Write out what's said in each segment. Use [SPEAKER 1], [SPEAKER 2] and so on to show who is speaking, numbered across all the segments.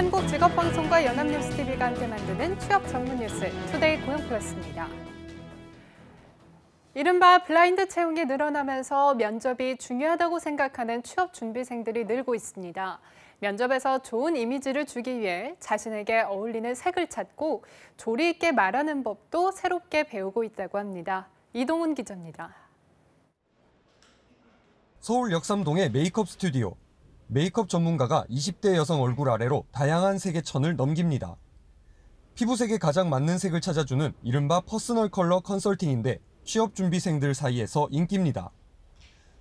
[SPEAKER 1] 한국직업방송과 연합뉴스TV가 함께 만드는 취업 전문 뉴스 투데이 고용플러스입니다. 이른바 블라인드 채용이 늘어나면서 면접이 중요하다고 생각하는 취업 준비생들이 늘고 있습니다. 면접에서 좋은 이미지를 주기 위해 자신에게 어울리는 색을 찾고 조리 있게 말하는 법도 새롭게 배우고 있다고 합니다. 이동훈 기자입니다.
[SPEAKER 2] 서울 역삼동의 메이크업 스튜디오. 메이크업 전문가가 20대 여성 얼굴 아래로 다양한 색의 천을 넘깁니다. 피부색에 가장 맞는 색을 찾아주는 이른바 퍼스널 컬러 컨설팅인데 취업 준비생들 사이에서 인기입니다.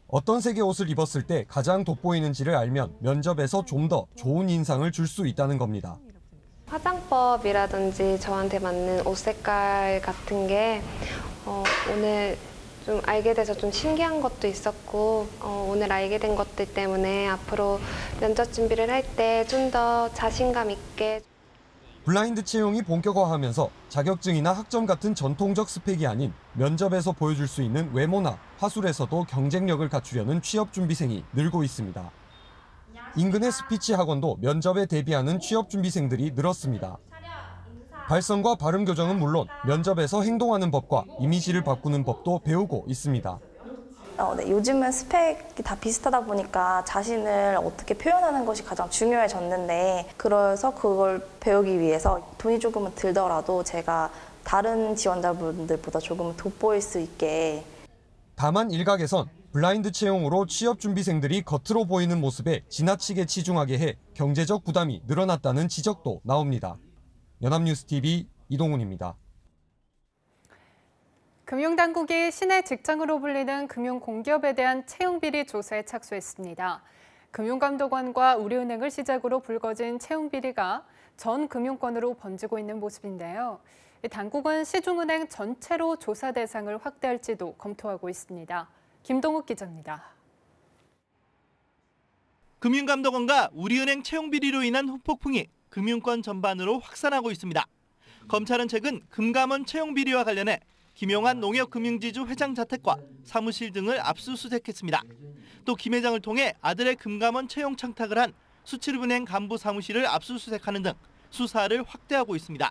[SPEAKER 2] 어떤 색의 옷을 입었을 때 가장 돋보이는지를 알면 면접에서 좀 더 좋은 인상을 줄 수 있다는 겁니다.
[SPEAKER 3] 화장법이라든지 저한테 맞는 옷 색깔 같은 게 오늘 좀 알게 돼서 좀 신기한 것도 있었고 오늘 알게 된 것들 때문에 앞으로 면접 준비를 할 때 좀 더 자신감 있게.
[SPEAKER 2] 블라인드 채용이 본격화하면서 자격증이나 학점 같은 전통적 스펙이 아닌 면접에서 보여줄 수 있는 외모나 화술에서도 경쟁력을 갖추려는 취업 준비생이 늘고 있습니다. 인근의 스피치 학원도 면접에 대비하는 취업 준비생들이 늘었습니다. 발성과 발음 교정은 물론 면접에서 행동하는 법과 이미지를 바꾸는 법도 배우고 있습니다.
[SPEAKER 4] 네, 요즘은 스펙이 다 비슷하다 보니까 자신을 어떻게 표현하는 것이 가장 중요해졌는데 그래서 그걸 배우기 위해서 돈이 조금은 들더라도 제가 다른 지원자분들보다 조금은 돋보일 수 있게.
[SPEAKER 2] 다만 일각에선 블라인드 채용으로 취업 준비생들이 겉으로 보이는 모습에 지나치게 치중하게 해 경제적 부담이 늘어났다는 지적도 나옵니다. 연합뉴스TV 이동훈입니다.
[SPEAKER 1] 금융당국이 시내 직장으로 불리는 금융공기업에 대한 채용비리 조사에 착수했습니다. 금융감독원과 우리은행을 시작으로 불거진 채용비리가 전 금융권으로 번지고 있는 모습인데요. 당국은 시중은행 전체로 조사 대상을 확대할지도 검토하고 있습니다. 김동욱 기자입니다.
[SPEAKER 5] 금융감독원과 우리은행 채용비리로 인한 후폭풍이 금융권 전반으로 확산하고 있습니다. 검찰은 최근 금감원 채용비리와 관련해 김용환 농협금융지주 회장 자택과 사무실 등을 압수수색했습니다. 또 김 회장을 통해 아들의 금감원 채용 청탁을 한 수칠은행 간부 사무실을 압수수색하는 등 수사를 확대하고 있습니다.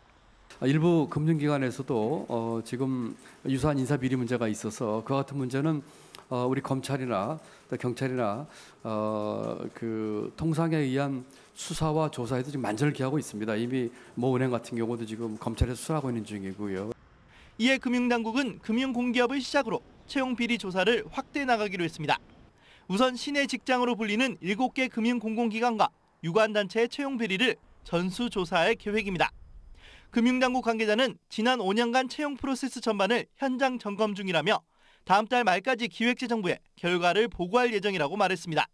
[SPEAKER 6] 일부 금융기관에서도 지금 유사한 인사비리 문제가 있어서 그 같은 문제는 우리 검찰이나 경찰이나 그 통상에 의한 수사와 조사에도 지금 만전을 기하고 있습니다. 이미 모 은행 같은 경우도 지금 검찰에서 수사하고 있는 중이고요.
[SPEAKER 5] 이에 금융당국은 금융공기업을 시작으로 채용비리 조사를 확대해 나가기로 했습니다. 우선 시내 직장으로 불리는 7개 금융공공기관과 유관단체의 채용비리를 전수조사할 계획입니다. 금융당국 관계자는 지난 5년간 채용 프로세스 전반을 현장 점검 중이라며 다음 달 말까지 기획재정부에 결과를 보고할 예정이라고 말했습니다.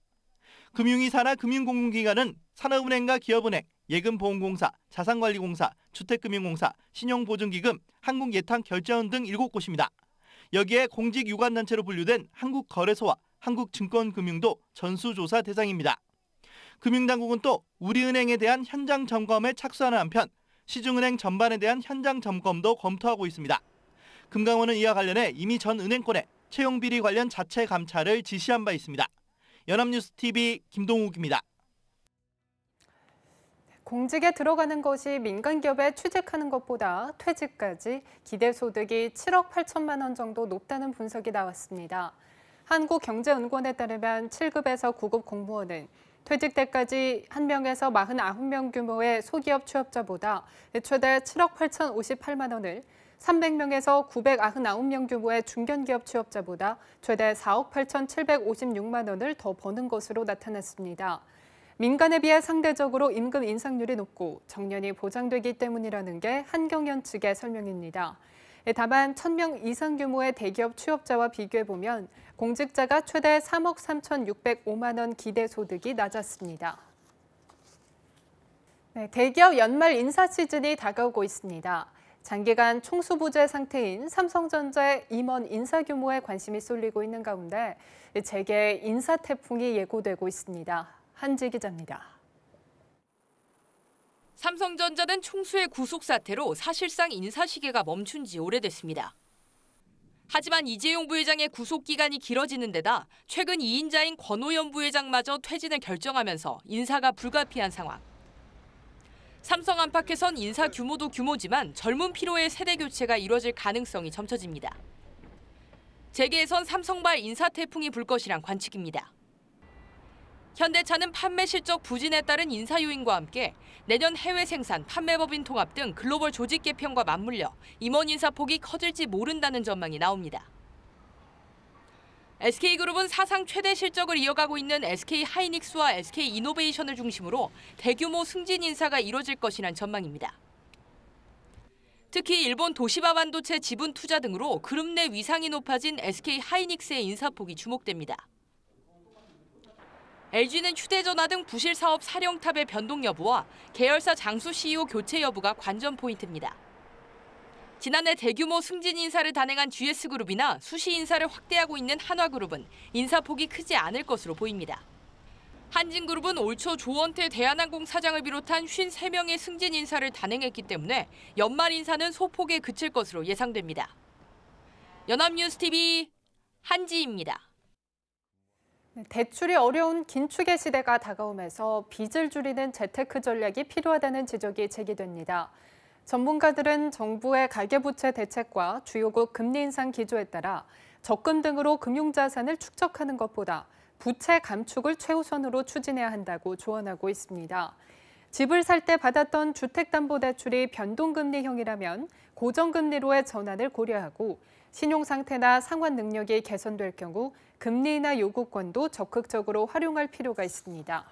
[SPEAKER 5] 금융위 산하 금융공공기관은 산업은행과 기업은행, 예금보험공사, 자산관리공사, 주택금융공사, 신용보증기금, 한국예탁결제원 등 7곳입니다. 여기에 공직 유관단체로 분류된 한국거래소와 한국증권금융도 전수조사 대상입니다. 금융당국은 또 우리은행에 대한 현장 점검에 착수하는 한편 시중은행 전반에 대한 현장 점검도 검토하고 있습니다. 금감원은 이와 관련해 이미 전 은행권에 채용비리 관련 자체 감찰을 지시한 바 있습니다. 연합뉴스TV 김동욱입니다.
[SPEAKER 1] 공직에 들어가는 것이 민간기업에 취직하는 것보다 퇴직까지 기대소득이 7억 8천만 원 정도 높다는 분석이 나왔습니다. 한국경제연구원에 따르면 7급에서 9급 공무원은 퇴직 때까지 1명에서 49명 규모의 소기업 취업자보다 최대 7억 8,058만 원을 300명에서 999명 규모의 중견기업 취업자보다 최대 4억 8,756만 원을 더 버는 것으로 나타났습니다. 민간에 비해 상대적으로 임금 인상률이 높고 정년이 보장되기 때문이라는 게 한경연 측의 설명입니다. 다만 1,000명 이상 규모의 대기업 취업자와 비교해보면 공직자가 최대 3억 3,605만 원 기대소득이 낮았습니다. 대기업 연말 인사 시즌이 다가오고 있습니다. 장기간 총수부재 상태인 삼성전자의 임원 인사 규모에 관심이 쏠리고 있는 가운데 재계 인사 태풍이 예고되고 있습니다. 한지 기자입니다.
[SPEAKER 7] 삼성전자는 총수의 구속 사태로 사실상 인사 시계가 멈춘 지 오래됐습니다. 하지만 이재용 부회장의 구속 기간이 길어지는 데다 최근 2인자인 권오현 부회장마저 퇴진을 결정하면서 인사가 불가피한 상황. 삼성 안팎에선 인사 규모도 규모지만 젊은 피로의 세대 교체가 이뤄질 가능성이 점쳐집니다. 재계에선 삼성발 인사 태풍이 불 것이란 관측입니다. 현대차는 판매 실적 부진에 따른 인사 요인과 함께 내년 해외 생산, 판매법인 통합 등 글로벌 조직 개편과 맞물려 임원 인사폭이 커질지 모른다는 전망이 나옵니다. SK그룹은 사상 최대 실적을 이어가고 있는 SK하이닉스와 SK이노베이션을 중심으로 대규모 승진 인사가 이뤄질 것이란 전망입니다. 특히 일본 도시바 반도체 지분 투자 등으로 그룹 내 위상이 높아진 SK하이닉스의 인사폭이 주목됩니다. LG는 휴대전화 등 부실 사업 사령탑의 변동 여부와 계열사 장수 CEO 교체 여부가 관전 포인트입니다. 지난해 대규모 승진 인사를 단행한 GS그룹이나 수시 인사를 확대하고 있는 한화그룹은 인사폭이 크지 않을 것으로 보입니다. 한진그룹은 올 초 조원태 대한항공 사장을 비롯한 53명의 승진 인사를 단행했기 때문에 연말 인사는 소폭에 그칠 것으로 예상됩니다. 연합뉴스TV 한지입니다.
[SPEAKER 1] 대출이 어려운 긴축의 시대가 다가오면서 빚을 줄이는 재테크 전략이 필요하다는 지적이 제기됩니다. 전문가들은 정부의 가계부채 대책과 주요국 금리 인상 기조에 따라 적금 등으로 금융자산을 축적하는 것보다 부채 감축을 최우선으로 추진해야 한다고 조언하고 있습니다. 집을 살 때 받았던 주택담보대출이 변동금리형이라면 고정금리로의 전환을 고려하고 신용상태나 상환 능력이 개선될 경우 금리 인하 요구권도 적극적으로 활용할 필요가 있습니다.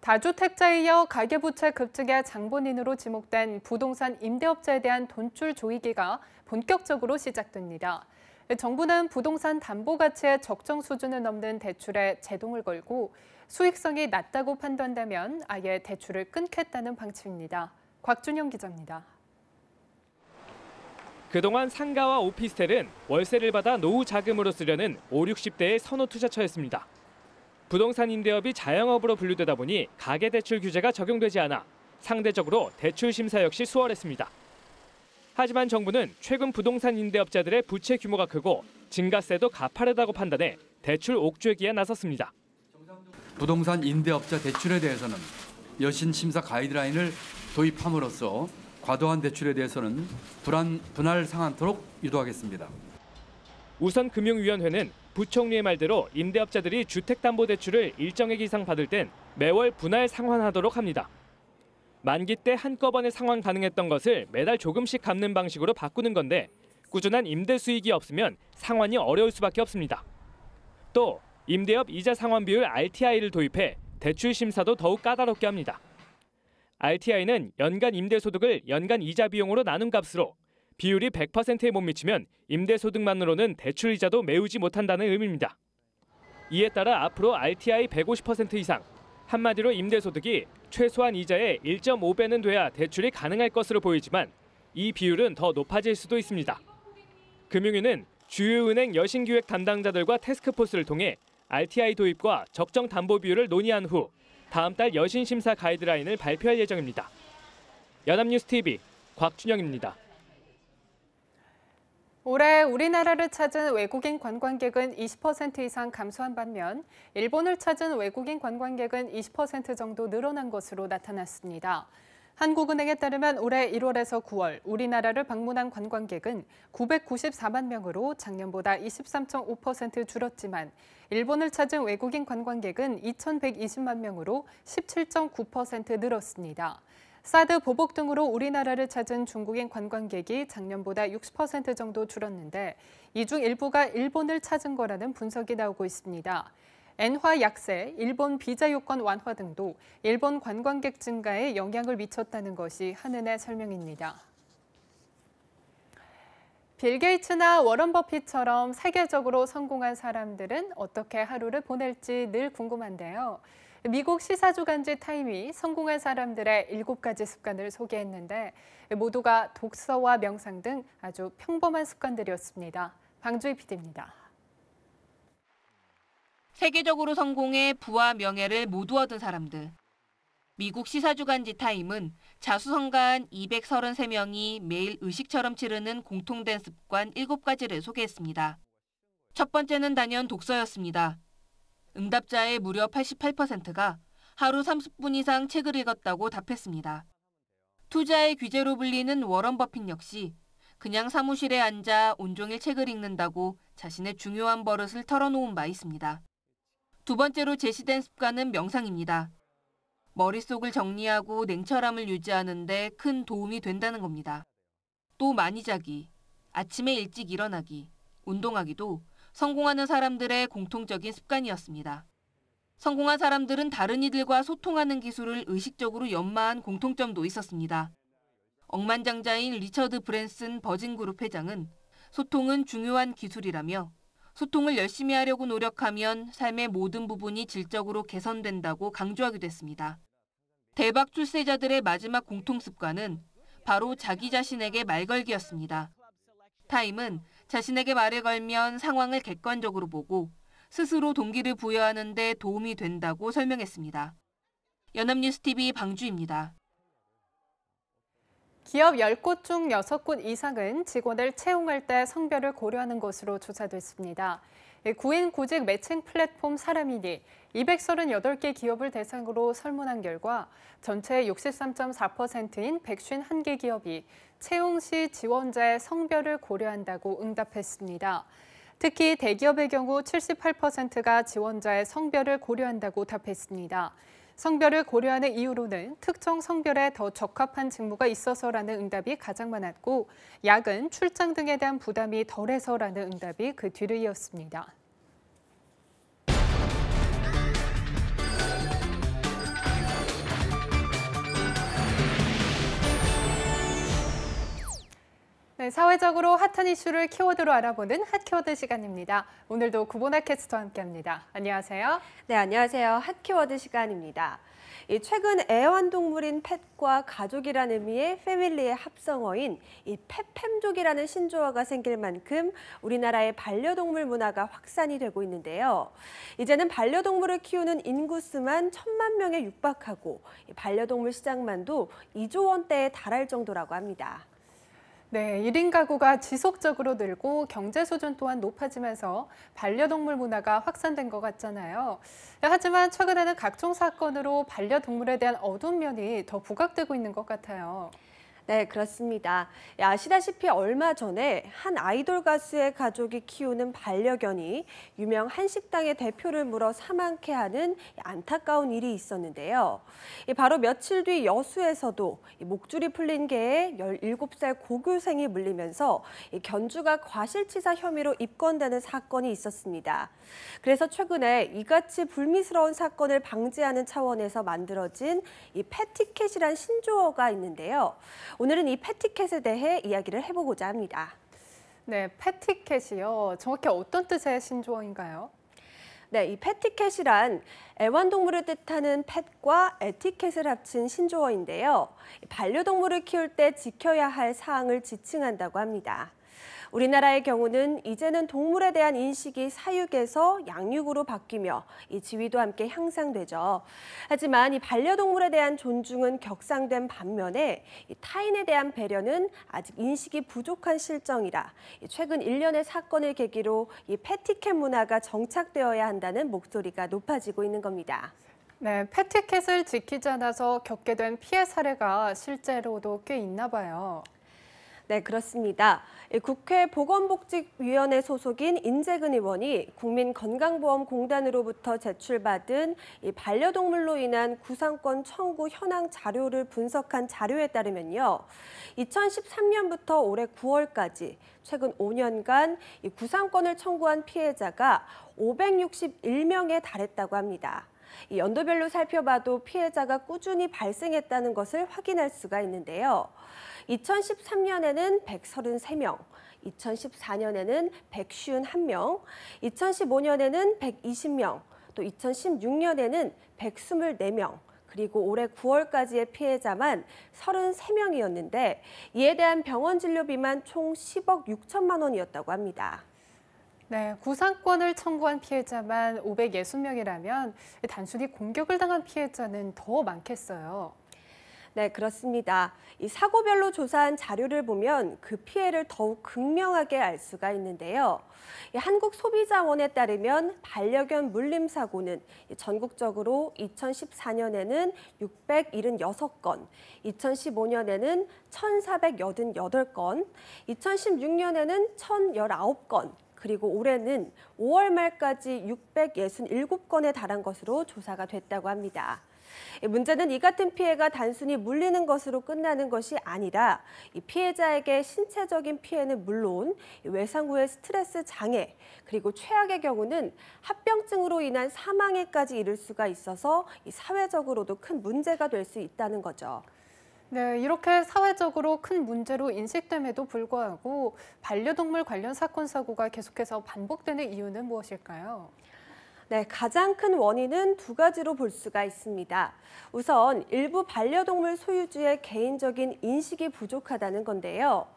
[SPEAKER 1] 다주택자에 이어 가계부채 급증의 장본인으로 지목된 부동산 임대업자에 대한 돈줄 조이기가 본격적으로 시작됩니다. 정부는 부동산 담보 가치의 적정 수준을 넘는 대출에 제동을 걸고 수익성이 낮다고 판단되면 아예 대출을 끊겠다는 방침입니다. 곽준영 기자입니다.
[SPEAKER 8] 그동안 상가와 오피스텔은 월세를 받아 노후 자금으로 쓰려는 5, 60대의 선호 투자처였습니다. 부동산 임대업이 자영업으로 분류되다 보니 가계대출 규제가 적용되지 않아 상대적으로 대출 심사 역시 수월했습니다. 하지만 정부는 최근 부동산 임대업자들의 부채 규모가 크고 증가세도 가파르다고 판단해 대출 옥죄기에 나섰습니다.
[SPEAKER 6] 부동산 임대업자 대출에 대해서는 여신 심사 가이드라인을 도입함으로써 과도한 대출에 대해서는 분할 상환토록 유도하겠습니다.
[SPEAKER 8] 우선 금융위원회는 부총리의 말대로 임대업자들이 주택담보대출을 일정액 이상 받을 땐 매월 분할 상환하도록 합니다. 만기 때 한꺼번에 상환 가능했던 것을 매달 조금씩 갚는 방식으로 바꾸는 건데 꾸준한 임대 수익이 없으면 상환이 어려울 수밖에 없습니다. 또 임대업 이자 상환 비율 RTI를 도입해 대출 심사도 더욱 까다롭게 합니다. RTI는 연간 임대소득을 연간 이자 비용으로 나눈 값으로 비율이 100%에 못 미치면 임대소득만으로는 대출 이자도 메우지 못한다는 의미입니다. 이에 따라 앞으로 RTI 150% 이상, 한마디로 임대소득이 최소한 이자의 1.5배는 돼야 대출이 가능할 것으로 보이지만 이 비율은 더 높아질 수도 있습니다. 금융위는 주요 은행 여신기획 담당자들과 태스크포스를 통해 RTI 도입과 적정 담보 비율을 논의한 후 다음 달 여신 심사 가이드라인을 발표할 예정입니다. 연합뉴스TV 곽준영입니다.
[SPEAKER 1] 올해 우리나라를 찾은 외국인 관광객은 20% 이상 감소한 반면 일본을 찾은 외국인 관광객은 20% 정도 늘어난 것으로 나타났습니다. 한국은행에 따르면 올해 1월에서 9월 우리나라를 방문한 관광객은 994만 명으로 작년보다 23.5% 줄었지만 일본을 찾은 외국인 관광객은 2,120만 명으로 17.9% 늘었습니다. 사드 보복 등으로 우리나라를 찾은 중국인 관광객이 작년보다 60% 정도 줄었는데 이 중 일부가 일본을 찾은 거라는 분석이 나오고 있습니다. 엔화 약세, 일본 비자 요건 완화 등도 일본 관광객 증가에 영향을 미쳤다는 것이 한은의 설명입니다. 빌 게이츠나 워런 버핏처럼 세계적으로 성공한 사람들은 어떻게 하루를 보낼지 늘 궁금한데요. 미국 시사주간지 타임이 성공한 사람들의 7가지 습관을 소개했는데 모두가 독서와 명상 등 아주 평범한 습관들이었습니다. 방주희 PD입니다.
[SPEAKER 9] 세계적으로 성공해 부와 명예를 모두 얻은 사람들. 미국 시사주간지 타임은 자수성가한 233명이 매일 의식처럼 치르는 공통된 습관 7가지를 소개했습니다. 첫 번째는 단연 독서였습니다. 응답자의 무려 88%가 하루 30분 이상 책을 읽었다고 답했습니다. 투자의 귀재로 불리는 워런 버핏 역시 그냥 사무실에 앉아 온종일 책을 읽는다고 자신의 중요한 버릇을 털어놓은 바 있습니다. 두 번째로 제시된 습관은 명상입니다. 머릿속을 정리하고 냉철함을 유지하는 데 큰 도움이 된다는 겁니다. 또 많이 자기, 아침에 일찍 일어나기, 운동하기도 성공하는 사람들의 공통적인 습관이었습니다. 성공한 사람들은 다른 이들과 소통하는 기술을 의식적으로 연마한 공통점도 있었습니다. 억만장자인 리처드 브랜슨 버진그룹 회장은 소통은 중요한 기술이라며 소통을 열심히 하려고 노력하면 삶의 모든 부분이 질적으로 개선된다고 강조하기도 했습니다. 대박 출세자들의 마지막 공통 습관은 바로 자기 자신에게 말 걸기였습니다. 타임은 자신에게 말을 걸면 상황을 객관적으로 보고 스스로 동기를 부여하는 데 도움이 된다고 설명했습니다. 연합뉴스TV 방주입니다.
[SPEAKER 1] 기업 10곳 중 6곳 이상은 직원을 채용할 때 성별을 고려하는 것으로 조사됐습니다. 구인 구직 매칭 플랫폼 사람인이 238개 기업을 대상으로 설문한 결과 전체 63.4%인 151개 기업이 채용 시 지원자의 성별을 고려한다고 응답했습니다. 특히 대기업의 경우 78%가 지원자의 성별을 고려한다고 답했습니다. 성별을 고려하는 이유로는 특정 성별에 더 적합한 직무가 있어서라는 응답이 가장 많았고, 야근, 출장 등에 대한 부담이 덜해서라는 응답이 그 뒤를 이었습니다. 네, 사회적으로 핫한 이슈를 키워드로 알아보는 핫키워드 시간입니다. 오늘도 구보나 캐스터와 함께합니다. 안녕하세요.
[SPEAKER 10] 네, 안녕하세요. 핫키워드 시간입니다. 최근 애완동물인 펫과 가족이라는 의미의 패밀리의 합성어인 이 펫팸족이라는 신조어가 생길 만큼 우리나라의 반려동물 문화가 확산이 되고 있는데요. 이제는 반려동물을 키우는 인구 수만 1,000만 명에 육박하고 반려동물 시장만도 2조 원대에 달할 정도라고 합니다.
[SPEAKER 1] 네, 1인 가구가 지속적으로 늘고 경제 수준 또한 높아지면서 반려동물 문화가 확산된 것 같잖아요. 하지만 최근에는 각종 사건으로 반려동물에 대한 어두운 면이 더 부각되고 있는 것 같아요.
[SPEAKER 10] 네, 그렇습니다. 아시다시피 얼마 전에 한 아이돌 가수의 가족이 키우는 반려견이 유명 한식당의 대표를 물어 사망케 하는 안타까운 일이 있었는데요. 바로 며칠 뒤 여수에서도 목줄이 풀린 개에 17살 고교생이 물리면서 견주가 과실치사 혐의로 입건되는 사건이 있었습니다. 그래서 최근에 이같이 불미스러운 사건을 방지하는 차원에서 만들어진 이 패티캣이란 신조어가 있는데요. 오늘은 이 패티캣에 대해 이야기를 해보고자 합니다.
[SPEAKER 1] 네, 패티캣이요. 정확히 어떤 뜻의 신조어인가요?
[SPEAKER 10] 네, 이 패티캣이란 애완동물을 뜻하는 펫과 에티켓을 합친 신조어인데요. 반려동물을 키울 때 지켜야 할 사항을 지칭한다고 합니다. 우리나라의 경우는 이제는 동물에 대한 인식이 사육에서 양육으로 바뀌며 이 지위도 함께 향상되죠. 하지만 이 반려동물에 대한 존중은 격상된 반면에 이 타인에 대한 배려는 아직 인식이 부족한 실정이라 최근 일련의 사건을 계기로 이 패티캣 문화가 정착되어야 한다는 목소리가 높아지고 있는 겁니다.
[SPEAKER 1] 네, 패티캣을 지키지 않아서 겪게 된 피해 사례가 실제로도 꽤 있나 봐요.
[SPEAKER 10] 네, 그렇습니다. 국회 보건복지위원회 소속인 인재근 의원이 국민건강보험공단으로부터 제출받은 이 반려동물로 인한 구상권 청구 현황 자료를 분석한 자료에 따르면요. 2013년부터 올해 9월까지 최근 5년간 이 구상권을 청구한 피해자가 561명에 달했다고 합니다. 이 연도별로 살펴봐도 피해자가 꾸준히 발생했다는 것을 확인할 수가 있는데요. 2013년에는 133명, 2014년에는 151명, 2015년에는 120명, 또 2016년에는 124명, 그리고 올해 9월까지의 피해자만 33명이었는데 이에 대한 병원 진료비만 총 10억 6천만 원이었다고 합니다.
[SPEAKER 1] 네, 구상권을 청구한 피해자만 560명이라면 단순히 공격을 당한 피해자는 더 많겠어요.
[SPEAKER 10] 네, 그렇습니다. 이 사고별로 조사한 자료를 보면 그 피해를 더욱 극명하게 알 수가 있는데요. 이 한국소비자원에 따르면 반려견 물림 사고는 전국적으로 2014년에는 676건, 2015년에는 1,488건, 2016년에는 1,019건, 그리고 올해는 5월 말까지 667건에 달한 것으로 조사가 됐다고 합니다. 문제는 이 같은 피해가 단순히 물리는 것으로 끝나는 것이 아니라 이 피해자에게 신체적인 피해는 물론 외상 후의 스트레스 장애, 그리고 최악의 경우는 합병증으로 인한 사망에까지 이를 수가 있어서 사회적으로도 큰 문제가 될 수 있다는 거죠.
[SPEAKER 1] 네, 이렇게 사회적으로 큰 문제로 인식됨에도 불구하고 반려동물 관련 사건 사고가 계속해서 반복되는 이유는 무엇일까요?
[SPEAKER 10] 네, 가장 큰 원인은 두 가지로 볼 수가 있습니다. 우선 일부 반려동물 소유주의 개인적인 인식이 부족하다는 건데요.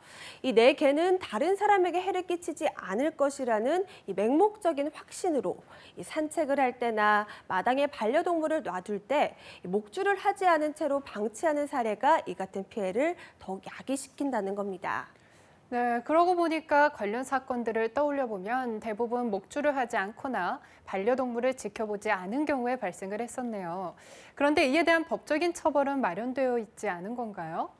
[SPEAKER 10] 이 내 개는 다른 사람에게 해를 끼치지 않을 것이라는 이 맹목적인 확신으로 산책을 할 때나 마당에 반려동물을 놔둘 때 목줄을 하지 않은 채로 방치하는 사례가 이 같은 피해를 더욱 야기시킨다는 겁니다.
[SPEAKER 1] 네, 그러고 보니까 관련 사건들을 떠올려 보면 대부분 목줄을 하지 않거나 반려동물을 지켜보지 않은 경우에 발생을 했었네요. 그런데 이에 대한 법적인 처벌은 마련되어 있지 않은 건가요?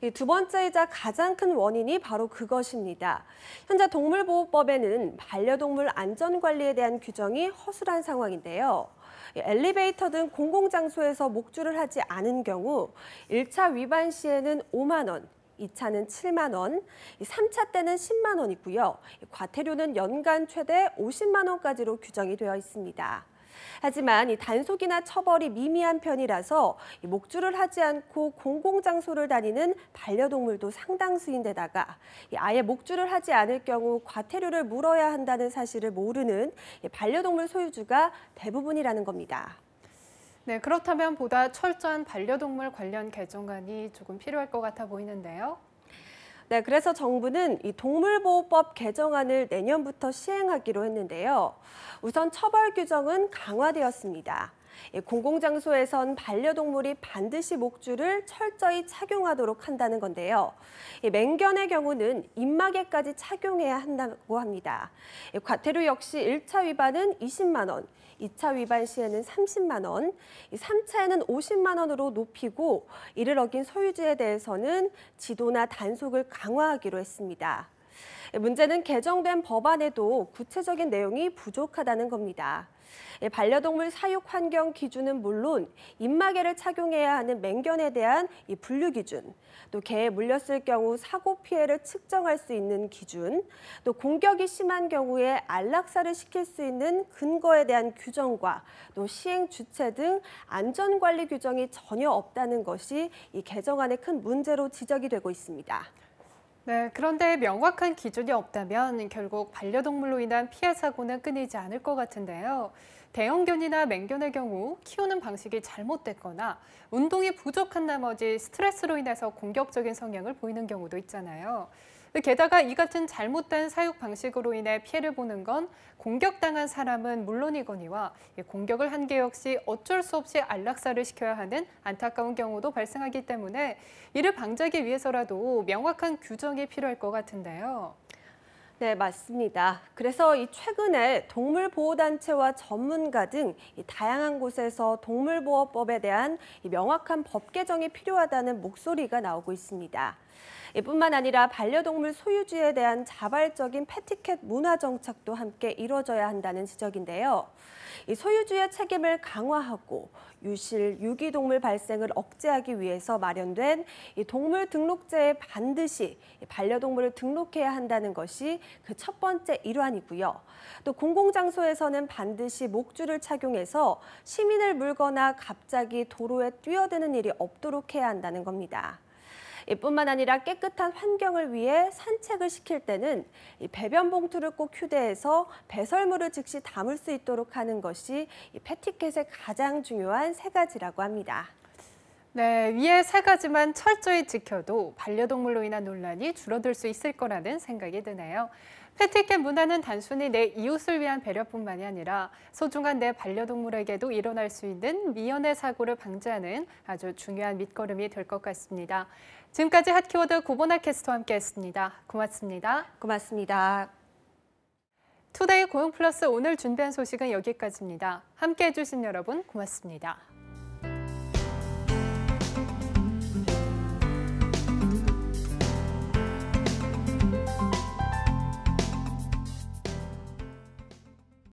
[SPEAKER 10] 이 두 번째이자 가장 큰 원인이 바로 그것입니다. 현재 동물보호법에는 반려동물 안전관리에 대한 규정이 허술한 상황인데요. 엘리베이터 등 공공장소에서 목줄을 하지 않은 경우 1차 위반 시에는 5만 원, 2차는 7만 원, 3차 때는 10만 원이고요. 과태료는 연간 최대 50만 원까지로 규정이 되어 있습니다. 하지만 이 단속이나 처벌이 미미한 편이라서 목줄을 하지 않고 공공장소를 다니는 반려동물도 상당수인데다가 아예 목줄을 하지 않을 경우 과태료를 물어야 한다는 사실을 모르는 반려동물 소유주가 대부분이라는 겁니다.
[SPEAKER 1] 네, 그렇다면 보다 철저한 반려동물 관련 개정안이 조금 필요할 것 같아 보이는데요.
[SPEAKER 10] 네, 그래서 정부는 이 동물보호법 개정안을 내년부터 시행하기로 했는데요. 우선 처벌 규정은 강화되었습니다. 공공장소에선 반려동물이 반드시 목줄을 철저히 착용하도록 한다는 건데요. 맹견의 경우는 입마개까지 착용해야 한다고 합니다. 과태료 역시 1차 위반은 20만 원, 2차 위반 시에는 30만 원, 3차에는 50만 원으로 높이고 이를 어긴 소유주에 대해서는 지도나 단속을 강화하기로 했습니다. 문제는 개정된 법안에도 구체적인 내용이 부족하다는 겁니다. 반려동물 사육 환경 기준은 물론 입마개를 착용해야 하는 맹견에 대한 이 분류 기준, 또 개에 물렸을 경우 사고 피해를 측정할 수 있는 기준, 또 공격이 심한 경우에 안락사를 시킬 수 있는 근거에 대한 규정과 또 시행 주체 등 안전관리 규정이 전혀 없다는 것이 이 개정안의 큰 문제로 지적이 되고 있습니다.
[SPEAKER 1] 네, 그런데 명확한 기준이 없다면 결국 반려동물로 인한 피해 사고는 끊이지 않을 것 같은데요. 대형견이나 맹견의 경우 키우는 방식이 잘못됐거나 운동이 부족한 나머지 스트레스로 인해서 공격적인 성향을 보이는 경우도 있잖아요. 게다가 이 같은 잘못된 사육 방식으로 인해 피해를 보는 건 공격당한 사람은 물론이거니와 공격을 한 개 역시 어쩔 수 없이 안락사를 시켜야 하는 안타까운 경우도 발생하기 때문에 이를 방지하기 위해서라도 명확한 규정이 필요할 것 같은데요.
[SPEAKER 10] 네, 맞습니다. 그래서 최근에 동물보호단체와 전문가 등 다양한 곳에서 동물보호법에 대한 명확한 법 개정이 필요하다는 목소리가 나오고 있습니다. 뿐만 아니라 반려동물 소유주에 대한 자발적인 패티켓 문화 정착도 함께 이루어져야 한다는 지적인데요. 이 소유주의 책임을 강화하고 유실, 유기동물 발생을 억제하기 위해서 마련된 이 동물 등록제에 반드시 반려동물을 등록해야 한다는 것이 그 첫 번째 일환이고요. 또 공공장소에서는 반드시 목줄을 착용해서 시민을 물거나 갑자기 도로에 뛰어드는 일이 없도록 해야 한다는 겁니다. 이뿐만 아니라 깨끗한 환경을 위해 산책을 시킬 때는 배변 봉투를 꼭 휴대해서 배설물을 즉시 담을 수 있도록 하는 것이 패티켓의 가장 중요한 세 가지라고 합니다.
[SPEAKER 1] 네, 위에 세 가지만 철저히 지켜도 반려동물로 인한 논란이 줄어들 수 있을 거라는 생각이 드네요. 패티캣 문화는 단순히 내 이웃을 위한 배려뿐만이 아니라 소중한 내 반려동물에게도 일어날 수 있는 미연의 사고를 방지하는 아주 중요한 밑거름이 될 것 같습니다. 지금까지 핫키워드 고보나 캐스터와 함께했습니다. 고맙습니다.
[SPEAKER 10] 고맙습니다.
[SPEAKER 1] 투데이 고용플러스 오늘 준비한 소식은 여기까지입니다. 함께해 주신 여러분 고맙습니다.